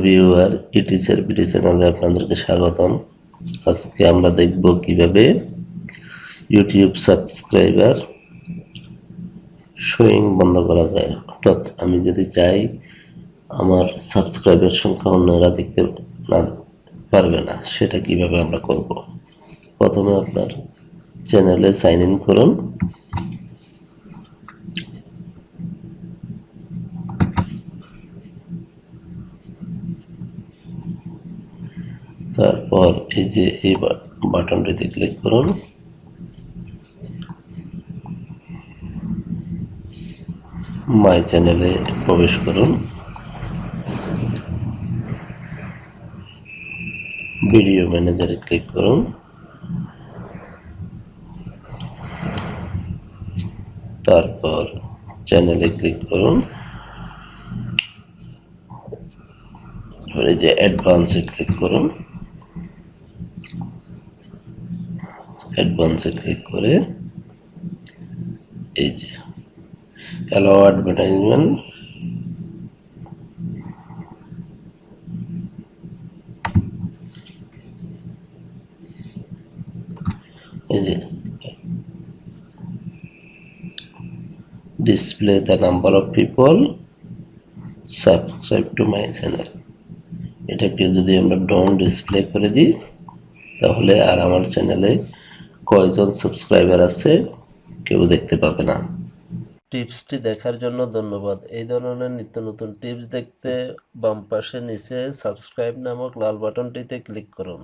Viewer, ইটিচার BD চ্যানেলে আপনাদেরকে স্বাগতম। আজকে আমরা দেখব কিভাবে ইউটিউব সাবস্ক্রাইবার শোয়িং বন্ধ করা যায়। অর্থাৎ আমি যদি চাই আমার সাবস্ক্রাইবার সংখ্যা অন্যরা দেখতে না পারবে না, সেটা কিভাবে আমরা করব। প্রথমে আপনার চ্যানেলে সাইন ইন করুন। তারপর এই যে এই বাটনটিতে ক্লিক করুন। মাই চ্যানেলে প্রবেশ করুন। ভিডিও ম্যানেজারে ক্লিক করুন। তারপর চ্যানেলে ক্লিক করুন। এই যে অ্যাডভান্সে ক্লিক করুন। অ্যাডভান্সে ক্লিক করে এই যে অ্যালাউ অ্যাডভার্টাইজমেন্ট, এই যে display the number of people subscribe to my channel, এটাকে যদি আমরা ডাউন ডিসপ্লে করে দিই তাহলে আর আমার চ্যানেলে কয়জন সাবস্ক্রাইবার আছে কেউ দেখতে পাবে না। টিপসটি দেখার জন্য ধন্যবাদ। এই ধরনের নিত্য নতুন টিপস দেখতে বাম পাশে নিচে সাবস্ক্রাইব নামক লাল বাটনটিতে ক্লিক করুন।